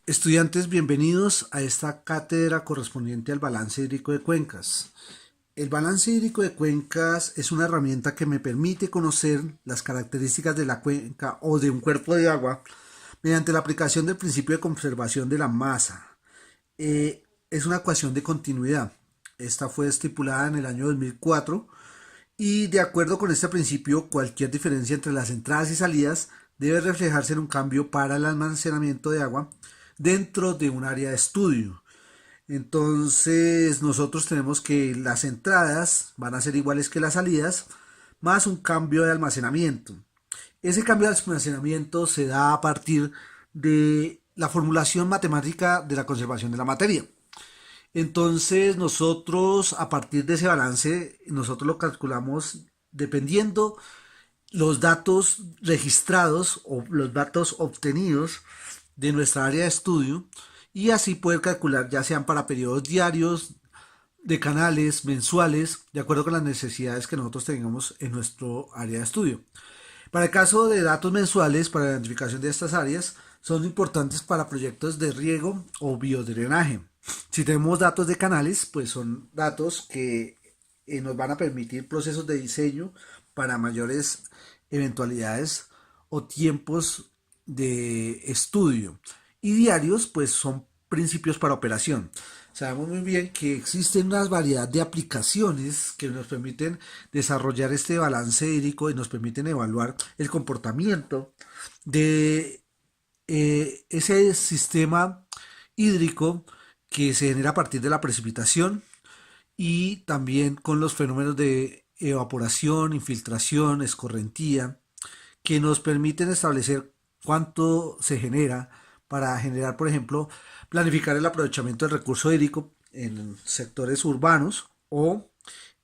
Estudiantes, bienvenidos a esta cátedra correspondiente al balance hídrico de cuencas. El balance hídrico de cuencas es una herramienta que me permite conocer las características de la cuenca o de un cuerpo de agua mediante la aplicación del principio de conservación de la masa. Es una ecuación de continuidad. Esta fue estipulada en el año 2004 y de acuerdo con este principio, cualquier diferencia entre las entradas y salidas debe reflejarse en un cambio para el almacenamiento de agua dentro de un área de estudio. Entonces nosotros tenemos que las entradas van a ser iguales que las salidas, más un cambio de almacenamiento. Ese cambio de almacenamiento se da a partir de la formulación matemática de la conservación de la materia. Entonces nosotros a partir de ese balance, nosotros lo calculamos dependiendo los datos registrados o los datos obtenidos de nuestra área de estudio y así poder calcular ya sean para periodos diarios, de canales, mensuales, de acuerdo con las necesidades que nosotros tengamos en nuestro área de estudio. Para el caso de datos mensuales, para la identificación de estas áreas, son importantes para proyectos de riego o biodrenaje. Si tenemos datos de canales, pues son datos que nos van a permitir procesos de diseño para mayores eventualidades o tiempos de estudio. Y diarios, pues son principios para operación. Sabemos muy bien que existen una variedad de aplicaciones que nos permiten desarrollar este balance hídrico y nos permiten evaluar el comportamiento de ese sistema hídrico que se genera a partir de la precipitación y también con los fenómenos de evaporación, infiltración, escorrentía, que nos permiten establecer cuánto se genera para generar, por ejemplo, planificar el aprovechamiento del recurso hídrico en sectores urbanos o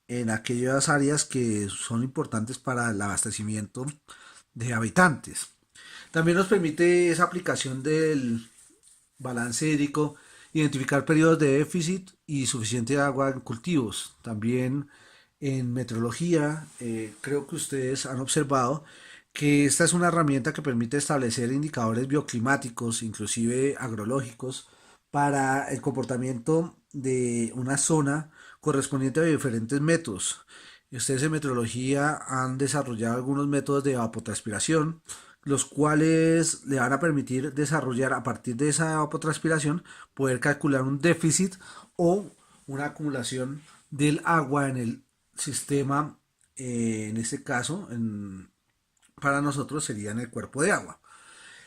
en aquellas áreas que son importantes para el abastecimiento de habitantes. También nos permite esa aplicación del balance hídrico identificar periodos de déficit y suficiente agua en cultivos. También en meteorología, creo que ustedes han observado que esta es una herramienta que permite establecer indicadores bioclimáticos, inclusive agrológicos, para el comportamiento de una zona correspondiente a diferentes métodos. Ustedes en meteorología han desarrollado algunos métodos de evapotranspiración, los cuales le van a permitir desarrollar a partir de esa evapotranspiración, poder calcular un déficit o una acumulación del agua en el sistema, en este caso, para nosotros sería en el cuerpo de agua.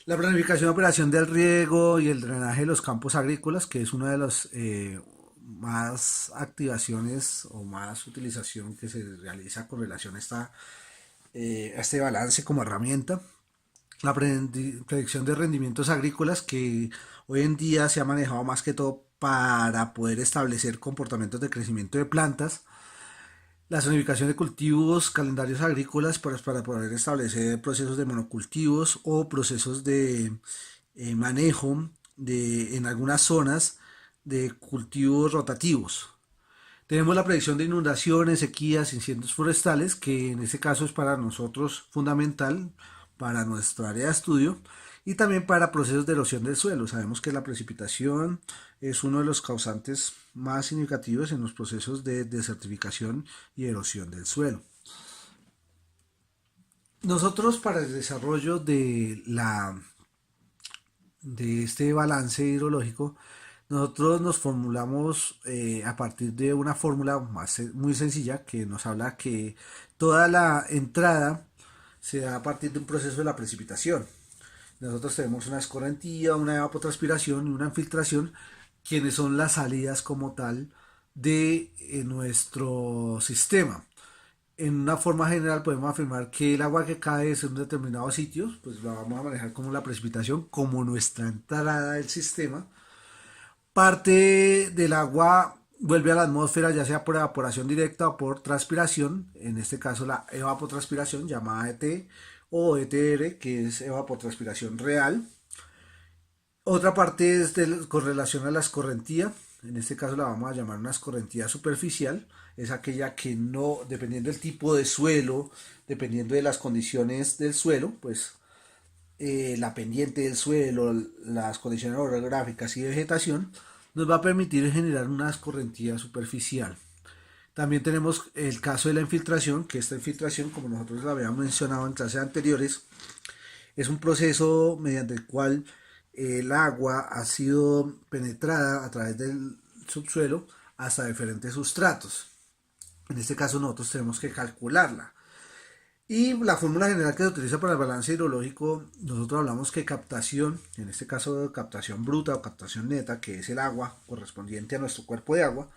La planificación y operación del riego y el drenaje de los campos agrícolas, que es una de las más activaciones o más utilización que se realiza con relación a este balance como herramienta. La predicción de rendimientos agrícolas, que hoy en día se ha manejado más que todo para poder establecer comportamientos de crecimiento de plantas. La zonificación de cultivos, calendarios agrícolas para poder establecer procesos de monocultivos o procesos de manejo en algunas zonas de cultivos rotativos. Tenemos la predicción de inundaciones, sequías, incendios forestales, que en este caso es para nosotros fundamental para nuestra área de estudio y también para procesos de erosión del suelo. Sabemos que la precipitación es uno de los causantes más significativos en los procesos de desertificación y erosión del suelo. Nosotros para el desarrollo de este balance hidrológico, nosotros nos formulamos a partir de una fórmula muy sencilla que nos habla que toda la entrada se da a partir de un proceso de la precipitación. Nosotros tenemos una escorrentía, una evapotranspiración y una infiltración, quienes son las salidas como tal de nuestro sistema. En una forma general podemos afirmar que el agua que cae en un determinado sitio, pues la vamos a manejar como la precipitación, como nuestra entrada del sistema. Parte del agua vuelve a la atmósfera ya sea por evaporación directa o por transpiración, en este caso la evapotranspiración llamada ET o ETR, que es evapotranspiración real. Otra parte es con relación a la escorrentía, en este caso la vamos a llamar una escorrentía superficial, es aquella que no, dependiendo del tipo de suelo, dependiendo de las condiciones del suelo, pues la pendiente del suelo, las condiciones orográficas y de vegetación, nos va a permitir generar una escorrentía superficial. También tenemos el caso de la infiltración, que esta infiltración, como nosotros la habíamos mencionado en clases anteriores, es un proceso mediante el cual el agua ha sido penetrada a través del subsuelo hasta diferentes sustratos. En este caso nosotros tenemos que calcularla. Y la fórmula general que se utiliza para el balance hidrológico, nosotros hablamos que captación, en este caso captación bruta o captación neta, que es el agua correspondiente a nuestro cuerpo de agua,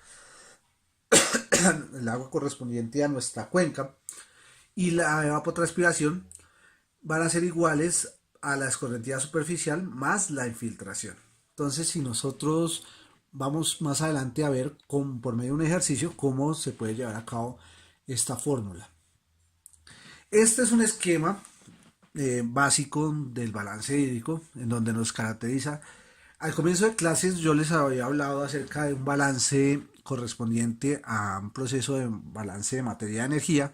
el agua correspondiente a nuestra cuenca, y la evapotranspiración van a ser iguales a la escorrentía superficial más la infiltración. Entonces, si nosotros vamos más adelante a ver por medio de un ejercicio cómo se puede llevar a cabo esta fórmula. Este es un esquema básico del balance hídrico en donde nos caracteriza. Al comienzo de clases yo les había hablado acerca de un balance correspondiente a un proceso de balance de materia de energía,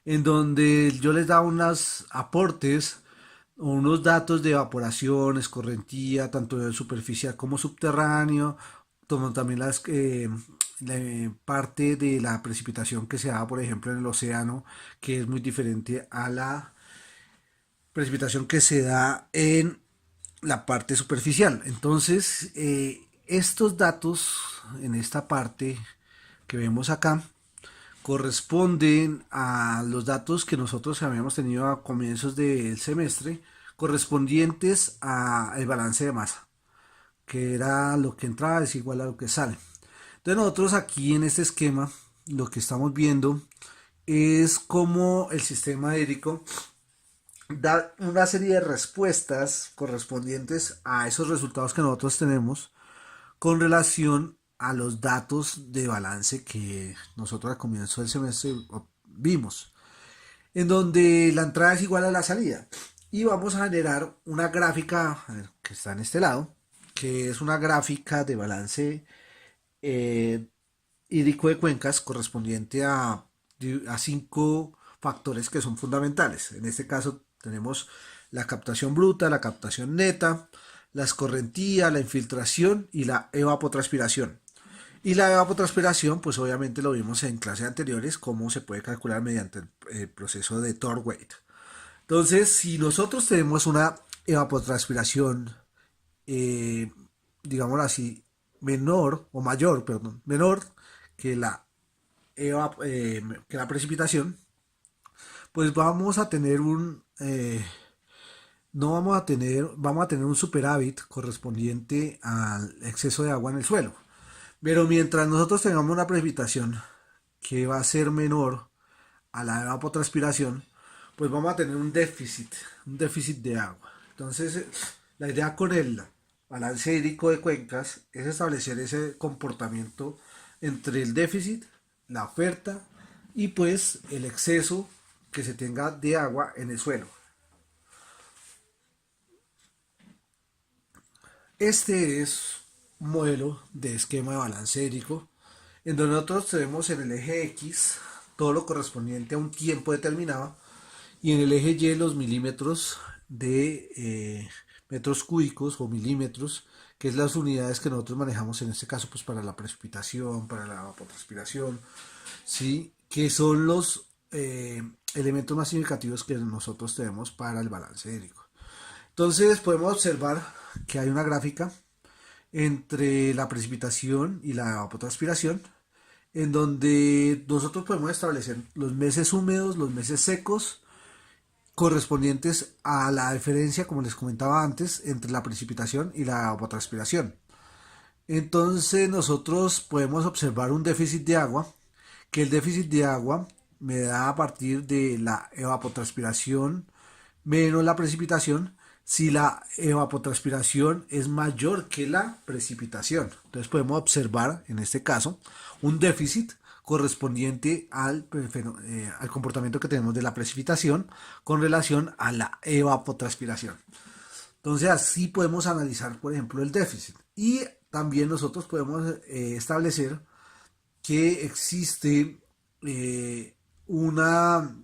en donde yo les daba unos aportes, unos datos de evaporación, escorrentía, tanto de superficial como subterráneo, como también la parte de la precipitación que se da, por ejemplo, en el océano, que es muy diferente a la precipitación que se da en la parte superficial. Entonces, estos datos en esta parte que vemos acá corresponden a los datos que nosotros habíamos tenido a comienzos del semestre, correspondientes al balance de masa, que era lo que entraba es igual a lo que sale. Entonces nosotros aquí en este esquema lo que estamos viendo es cómo el sistema hídrico da una serie de respuestas correspondientes a esos resultados que nosotros tenemos con relación a los datos de balance que nosotros al comienzo del semestre vimos, en donde la entrada es igual a la salida. Y vamos a generar una gráfica que está en este lado, que es una gráfica de balance eh, hídrico de cuencas correspondiente a 5 factores que son fundamentales. En este caso tenemos la captación bruta, la captación neta, la escorrentía, la infiltración y la evapotranspiración. Y la evapotranspiración, pues obviamente lo vimos en clases anteriores, cómo se puede calcular mediante el proceso de Thorndike. Entonces, si nosotros tenemos una evapotranspiración, eh, digámoslo así, menor o mayor, perdón, menor que que la precipitación, pues vamos a tener no vamos a tener un superávit correspondiente al exceso de agua en el suelo. Pero mientras nosotros tengamos una precipitación que va a ser menor a la evapotranspiración, pues vamos a tener un déficit de agua. Entonces, la idea con el balance hídrico de cuencas es establecer ese comportamiento entre el déficit, la oferta y pues el exceso que se tenga de agua en el suelo. Este es un modelo de esquema de balance hídrico en donde nosotros tenemos en el eje X todo lo correspondiente a un tiempo determinado y en el eje Y los milímetros de metros cúbicos o milímetros, que es las unidades que nosotros manejamos en este caso pues para la precipitación, para la evapotranspiración, ¿sí? Que son los elementos más significativos que nosotros tenemos para el balance hídrico. Entonces podemos observar que hay una gráfica entre la precipitación y la evapotranspiración, en donde nosotros podemos establecer los meses húmedos, los meses secos, correspondientes a la diferencia, como les comentaba antes, entre la precipitación y la evapotranspiración. Entonces nosotros podemos observar un déficit de agua, que el déficit de agua me da a partir de la evapotranspiración menos la precipitación, si la evapotranspiración es mayor que la precipitación. Entonces podemos observar, en este caso, un déficit correspondiente al comportamiento que tenemos de la precipitación con relación a la evapotranspiración. Entonces así podemos analizar, por ejemplo, el déficit. Y también nosotros podemos establecer que existe una,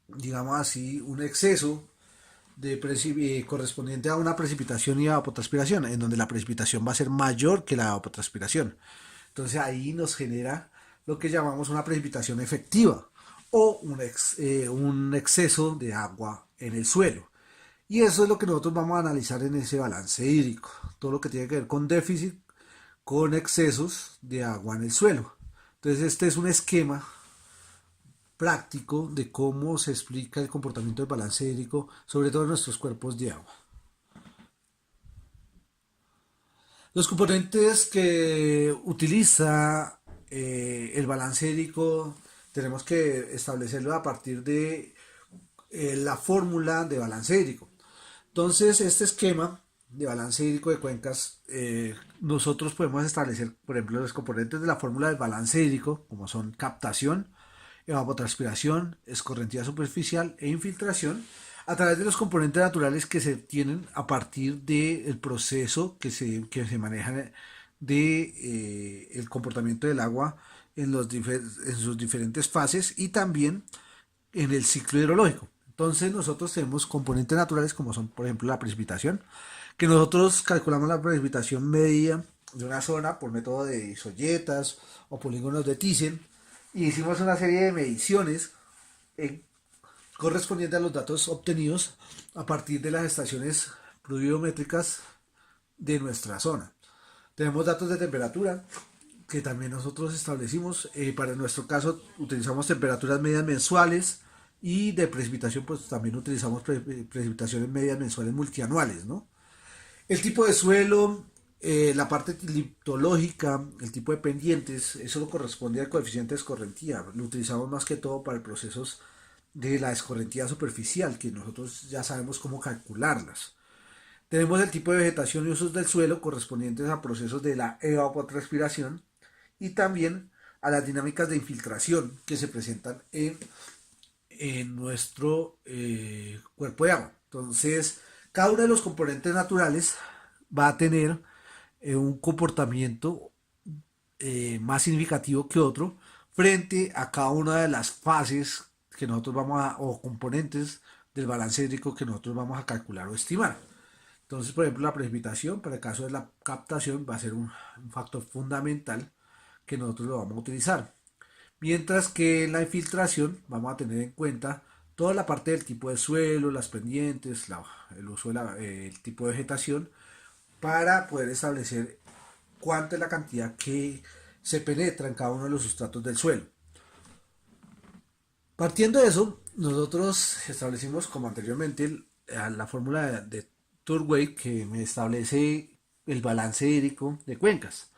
digamos así, un exceso correspondiente a una precipitación y evapotranspiración, en donde la precipitación va a ser mayor que la evapotranspiración. Entonces ahí nos genera lo que llamamos una precipitación efectiva o un exceso de agua en el suelo. Y eso es lo que nosotros vamos a analizar en ese balance hídrico. Todo lo que tiene que ver con déficit, con excesos de agua en el suelo. Entonces este es un esquema práctico de cómo se explica el comportamiento del balance hídrico, sobre todo en nuestros cuerpos de agua. Los componentes que utiliza el balance hídrico tenemos que establecerlo a partir de la fórmula de balance hídrico. Entonces, este esquema de balance hídrico de cuencas, nosotros podemos establecer, por ejemplo, los componentes de la fórmula del balance hídrico, como son captación, evapotranspiración, escorrentía superficial e infiltración, a través de los componentes naturales que se tienen a partir del proceso que se maneja de el comportamiento del agua en sus diferentes fases y también en el ciclo hidrológico. Entonces nosotros tenemos componentes naturales como son, por ejemplo, la precipitación, que nosotros calculamos la precipitación media de una zona por método de isoyetas o polígonos de Thyssen y hicimos una serie de mediciones correspondientes a los datos obtenidos a partir de las estaciones pluviométricas de nuestra zona. Tenemos datos de temperatura que también nosotros establecimos. Para nuestro caso utilizamos temperaturas medias mensuales y de precipitación pues también utilizamos precipitaciones medias mensuales multianuales, ¿no? El tipo de suelo, la parte litológica, el tipo de pendientes, eso lo corresponde al coeficiente de escorrentía. Lo utilizamos más que todo para procesos de la escorrentía superficial, que nosotros ya sabemos cómo calcularlas. Tenemos el tipo de vegetación y usos del suelo correspondientes a procesos de la evapotranspiración y también a las dinámicas de infiltración que se presentan en nuestro cuerpo de agua. Entonces, cada uno de los componentes naturales va a tener un comportamiento más significativo que otro frente a cada una de las fases que nosotros vamos a, o componentes del balance hídrico que nosotros vamos a calcular o estimar. Entonces, por ejemplo, la precipitación, para el caso de la captación, va a ser un factor fundamental que nosotros lo vamos a utilizar. Mientras que en la infiltración vamos a tener en cuenta toda la parte del tipo de suelo, las pendientes, el uso el tipo de vegetación, para poder establecer cuánta es la cantidad que se penetra en cada uno de los sustratos del suelo. Partiendo de eso, nosotros establecimos, como anteriormente, la fórmula de Turway que me establece el balance hídrico de cuencas.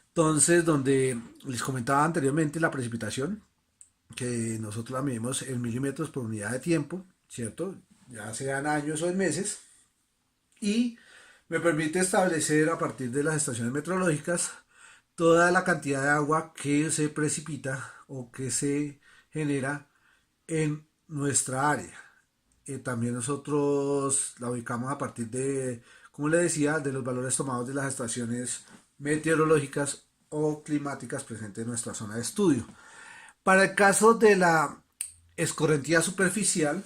Entonces, donde les comentaba anteriormente la precipitación, que nosotros la medimos en milímetros por unidad de tiempo, ¿cierto? Ya sean años o en meses. Y me permite establecer a partir de las estaciones meteorológicas toda la cantidad de agua que se precipita o que se genera en nuestra área. También nosotros la ubicamos a partir de, como le decía, de los valores tomados de las estaciones meteorológicas o climáticas presentes en nuestra zona de estudio. Para el caso de la escorrentía superficial,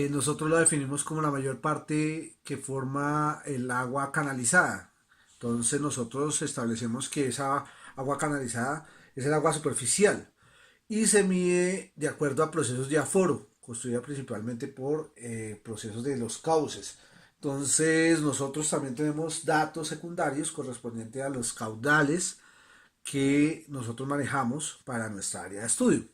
nosotros lo definimos como la mayor parte que forma el agua canalizada. Entonces nosotros establecemos que esa agua canalizada es el agua superficial y se mide de acuerdo a procesos de aforo, construida principalmente por procesos de los cauces. Entonces nosotros también tenemos datos secundarios correspondientes a los caudales que nosotros manejamos para nuestra área de estudio.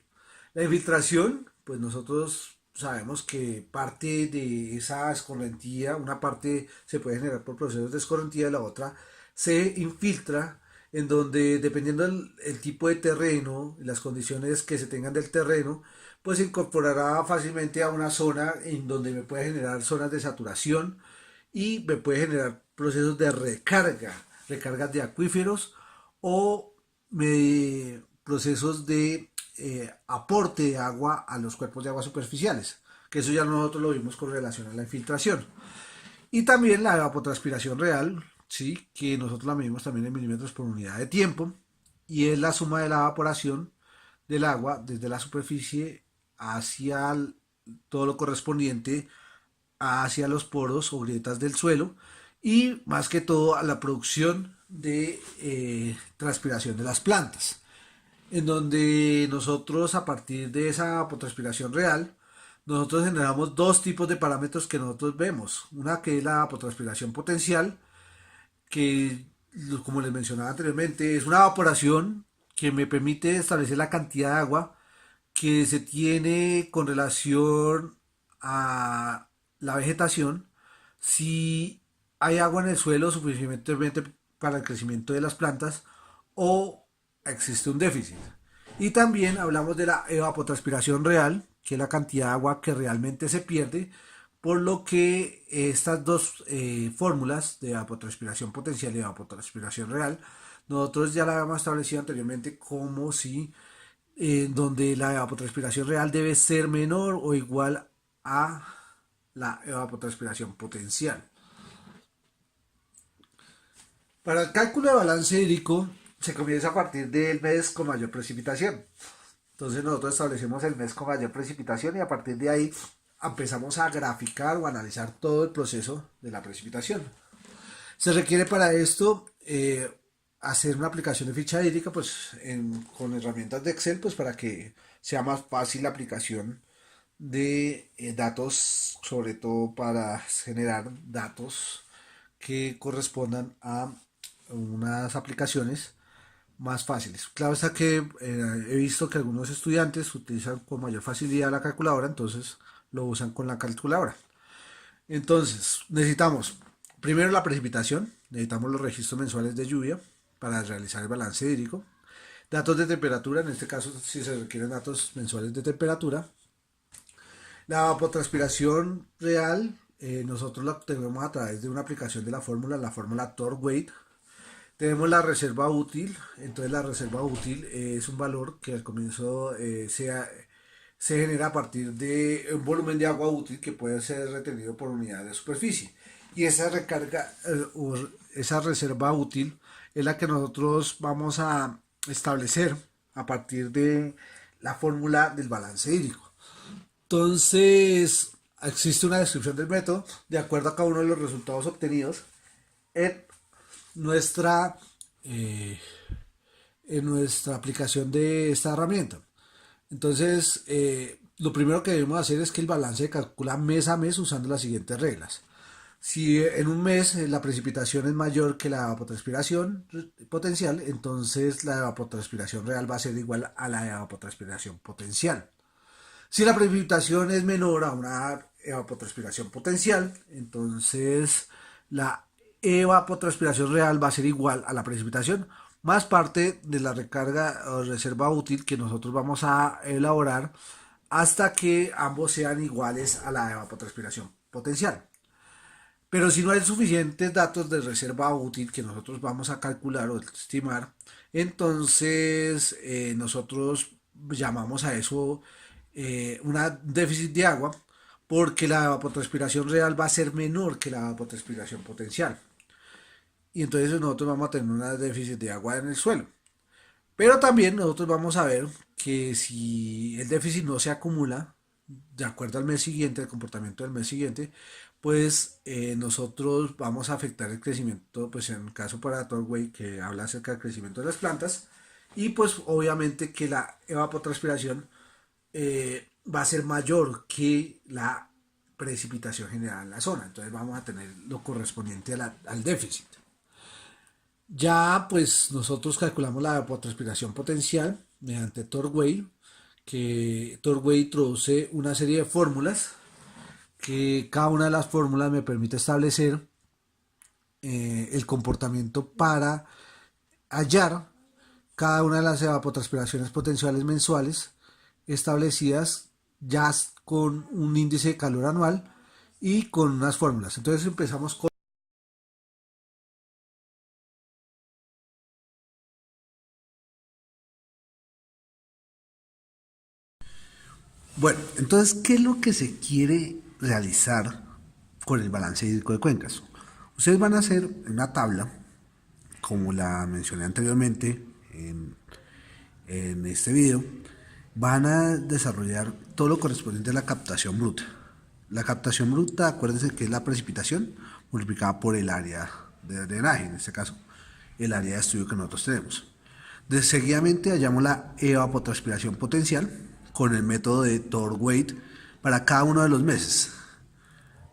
La infiltración, pues nosotros sabemos que parte de esa escorrentía, una parte se puede generar por procesos de escorrentía y la otra se infiltra, en donde dependiendo del tipo de terreno y las condiciones que se tengan del terreno, pues se incorporará fácilmente a una zona en donde me puede generar zonas de saturación y me puede generar procesos de recargas de acuíferos o procesos de aporte de agua a los cuerpos de agua superficiales, que eso ya nosotros lo vimos con relación a la infiltración. Y también la evapotranspiración real, ¿sí? Que nosotros la medimos también en milímetros por unidad de tiempo, y es la suma de la evaporación del agua desde la superficie hacia todo lo correspondiente hacia los poros o grietas del suelo y más que todo a la producción de transpiración de las plantas, en donde nosotros a partir de esa evapotranspiración real, nosotros generamos dos tipos de parámetros que nosotros vemos. Una que es la evapotranspiración potencial, que como les mencionaba anteriormente, es una evaporación que me permite establecer la cantidad de agua que se tiene con relación a la vegetación, si hay agua en el suelo suficientemente para el crecimiento de las plantas o existe un déficit. Y también hablamos de la evapotranspiración real, que es la cantidad de agua que realmente se pierde, por lo que estas dos fórmulas de evapotranspiración potencial y evapotranspiración real, nosotros ya la habíamos establecido anteriormente como si donde la evapotranspiración real debe ser menor o igual a la evapotranspiración potencial. Para el cálculo de balance hídrico se comienza a partir del mes con mayor precipitación. Entonces nosotros establecemos el mes con mayor precipitación y a partir de ahí empezamos a graficar o analizar todo el proceso de la precipitación. Se requiere para esto hacer una aplicación de ficha hídrica pues, con herramientas de Excel pues, para que sea más fácil la aplicación de datos, sobre todo para generar datos que correspondan a unas aplicaciones más fáciles. Claro está que he visto que algunos estudiantes utilizan con mayor facilidad la calculadora, entonces lo usan con la calculadora. Entonces, necesitamos primero la precipitación, necesitamos los registros mensuales de lluvia para realizar el balance hídrico, datos de temperatura, en este caso si se requieren datos mensuales de temperatura, la evapotranspiración real, nosotros la obtenemos a través de una aplicación de la fórmula Torr-Waite. Tenemos la reserva útil, entonces la reserva útil es un valor que al comienzo se genera a partir de un volumen de agua útil que puede ser retenido por unidad de superficie. Y esa recarga, esa reserva útil es la que nosotros vamos a establecer a partir de la fórmula del balance hídrico. Entonces, existe una descripción del método de acuerdo a cada uno de los resultados obtenidos en nuestra, eh, en nuestra aplicación de esta herramienta. Entonces, lo primero que debemos hacer es que el balance se calcula mes a mes usando las siguientes reglas. Si en un mes la precipitación es mayor que la evapotranspiración potencial, entonces la evapotranspiración real va a ser igual a la evapotranspiración potencial. Si la precipitación es menor a una evapotranspiración potencial, entonces la evapotranspiración real va a ser igual a la precipitación más parte de la recarga o reserva útil que nosotros vamos a elaborar hasta que ambos sean iguales a la evapotranspiración potencial. Pero si no hay suficientes datos de reserva útil que nosotros vamos a calcular o estimar, entonces nosotros llamamos a eso un déficit de agua porque la evapotranspiración real va a ser menor que la evapotranspiración potencial. Y entonces nosotros vamos a tener un déficit de agua en el suelo. Pero también nosotros vamos a ver que si el déficit no se acumula de acuerdo al mes siguiente, el comportamiento del mes siguiente, pues nosotros vamos a afectar el crecimiento, pues en el caso para Torway que habla acerca del crecimiento de las plantas, y pues obviamente que la evapotranspiración va a ser mayor que la precipitación general en la zona, entonces vamos a tener lo correspondiente al déficit. Ya pues nosotros calculamos la evapotranspiración potencial mediante Torway, que Torway introduce una serie de fórmulas que cada una de las fórmulas me permite establecer el comportamiento para hallar cada una de las evapotranspiraciones potenciales mensuales establecidas ya con un índice de calor anual y con unas fórmulas. Entonces empezamos con... Bueno, entonces, ¿qué es lo que se quiere realizar con el balance hídrico de cuencas? Ustedes van a hacer una tabla, como la mencioné anteriormente en este video, van a desarrollar todo lo correspondiente a la captación bruta. La captación bruta, acuérdense que es la precipitación multiplicada por el área de drenaje, en este caso, el área de estudio que nosotros tenemos. Seguidamente hallamos la evapotranspiración potencial con el método de Thorndike para cada uno de los meses.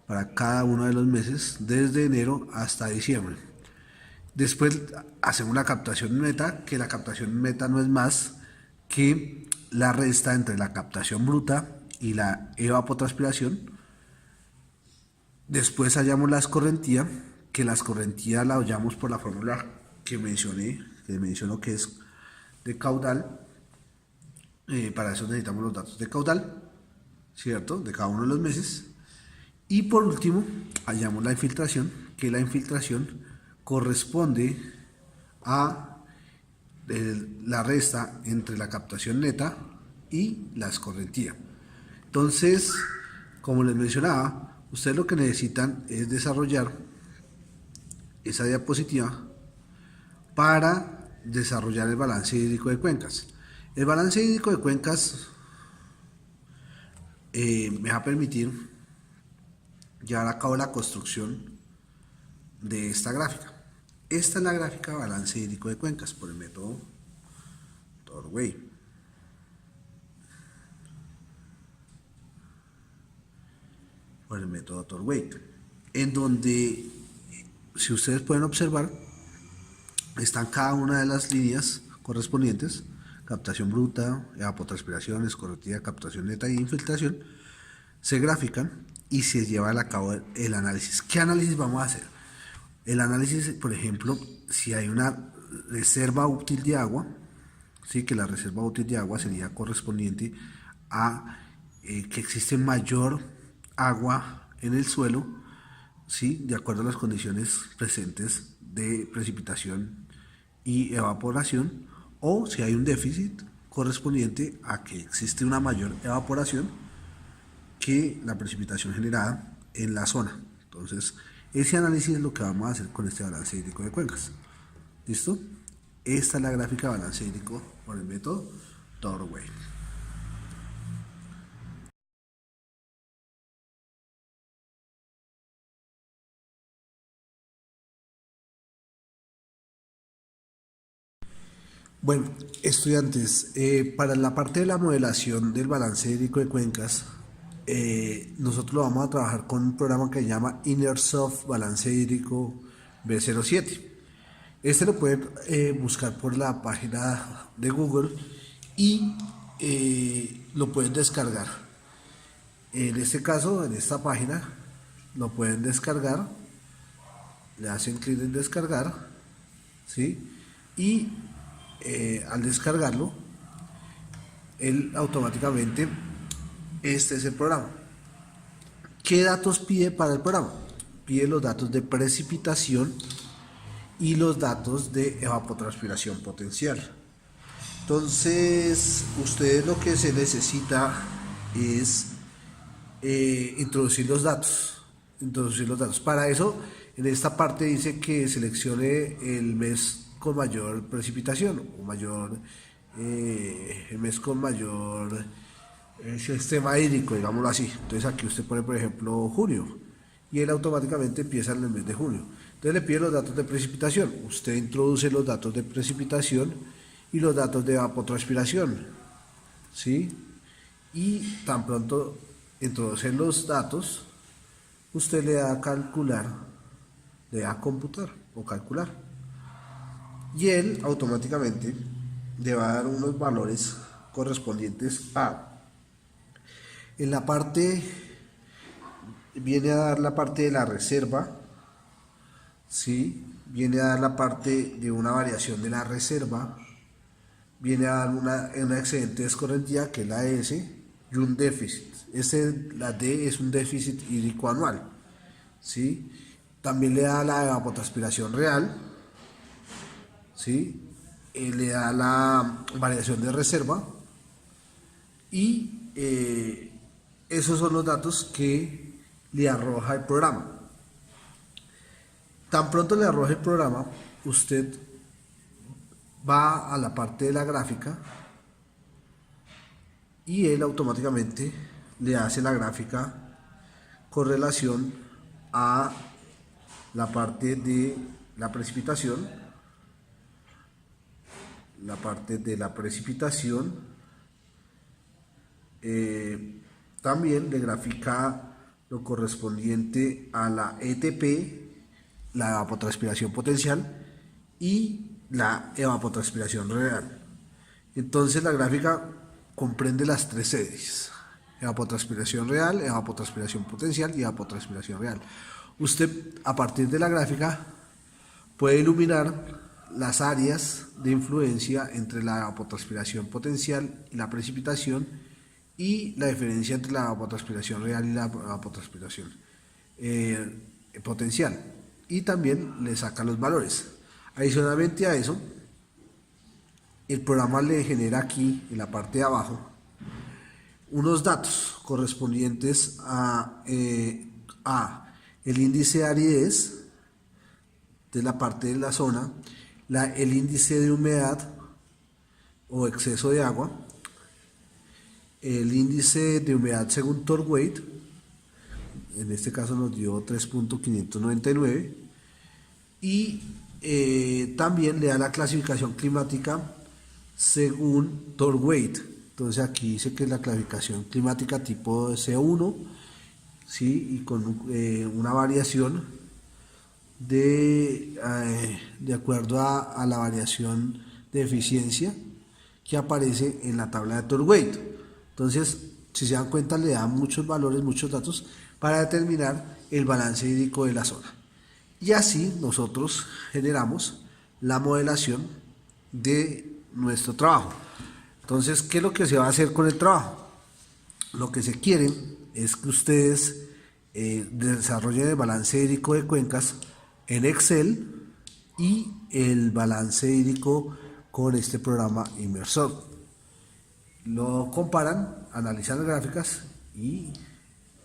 Para cada uno de los meses, desde enero hasta diciembre. Después hacemos la captación meta, que la captación meta no es más que la resta entre la captación bruta y la evapotranspiración. Después hallamos la escorrentía, que la escorrentía la hallamos por la fórmula que menciono que es de caudal. Para eso necesitamos los datos de caudal, ¿cierto? De cada uno de los meses. Y por último, hallamos la infiltración, que la infiltración corresponde a la resta entre la captación neta y la escorrentía. Entonces, como les mencionaba, ustedes lo que necesitan es desarrollar esa diapositiva para desarrollar el balance hídrico de cuencas. El balance hídrico de cuencas me va a permitir llevar a cabo la construcción de esta gráfica. Esta es la gráfica de balance hídrico de cuencas por el método Thorndike. Por el método Thorndike, en donde, si ustedes pueden observar, están cada una de las líneas correspondientes: captación bruta, evapotranspiración, escorrentía, captación neta y infiltración. Se grafican y se lleva a cabo el análisis. ¿Qué análisis vamos a hacer? El análisis, por ejemplo, si hay una reserva útil de agua, ¿sí? Que la reserva útil de agua sería correspondiente a que existe mayor agua en el suelo, ¿sí? De acuerdo a las condiciones presentes de precipitación y evaporación, o si hay un déficit correspondiente a que existe una mayor evaporación que la precipitación generada en la zona. Entonces, ese análisis es lo que vamos a hacer con este balance hídrico de cuencas. ¿Listo? Esta es la gráfica de balance hídrico por el método Thorndike. Bueno, estudiantes, para la parte de la modelación del balance hídrico de cuencas, nosotros lo vamos a trabajar con un programa que se llama InnerSoft Balance Hídrico B07. Este lo pueden buscar por la página de Google y lo pueden descargar. En este caso, en esta página, lo pueden descargar, le hacen clic en descargar, ¿sí? Y al descargarlo, él automáticamente, este es el programa. ¿Qué datos pide para el programa? Pide los datos de precipitación y los datos de evapotranspiración potencial. Entonces, ustedes lo que se necesita es introducir los datos. Para eso, en esta parte dice que seleccione el mes con mayor precipitación o mayor, el mes con mayor sistema hídrico, digámoslo así. Entonces aquí usted pone, por ejemplo, junio, y él automáticamente empieza en el mes de junio. Entonces le pide los datos de precipitación. Usted introduce los datos de precipitación y los datos de evapotranspiración, ¿sí? Y tan pronto introduce los datos, usted le da a calcular, le da a computar o calcular, y él automáticamente le va a dar unos valores correspondientes a, en la parte, viene a dar la parte de la reserva, ¿sí? Viene a dar la parte de una variación de la reserva, viene a dar una excedente de escorrentía, que es la S, y un déficit. La D es un déficit hídrico anual, ¿sí? También le da la evapotranspiración real, ¿sí? Le da la variación de reserva, y esos son los datos que le arroja el programa. Tan pronto le arroja el programa, usted va a la parte de la gráfica y él automáticamente le hace la gráfica con relación a la parte de la precipitación, también le grafica lo correspondiente a la ETP, la evapotranspiración potencial, y la evapotranspiración real. Entonces la gráfica comprende las tres series: evapotranspiración real, evapotranspiración potencial y evapotranspiración real. Usted, a partir de la gráfica, puede iluminar las áreas de influencia entre la evapotranspiración potencial y la precipitación, y la diferencia entre la evapotranspiración real y la evapotranspiración potencial, y también le saca los valores. Adicionalmente a eso, el programa le genera aquí en la parte de abajo unos datos correspondientes a el índice de aridez de la parte de la zona, el índice de humedad o exceso de agua, el índice de humedad según Torr-Waite, en este caso nos dio 3.599, y también le da la clasificación climática según Torr-Waite. Entonces aquí dice que es la clasificación climática tipo C1, ¿sí? Y con una variación de acuerdo a la variación de eficiencia que aparece en la tabla de Torr-Waite. Entonces, si se dan cuenta, le da muchos valores, muchos datos para determinar el balance hídrico de la zona. Y así nosotros generamos la modelación de nuestro trabajo. Entonces, ¿qué es lo que se va a hacer con el trabajo? Lo que se quiere es que ustedes desarrollen el balance hídrico de cuencas en Excel y el balance hídrico con este programa Inmersor. Lo comparan, analizan las gráficas y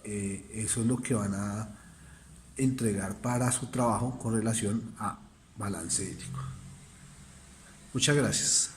eso es lo que van a entregar para su trabajo con relación a balance hídrico. Muchas gracias.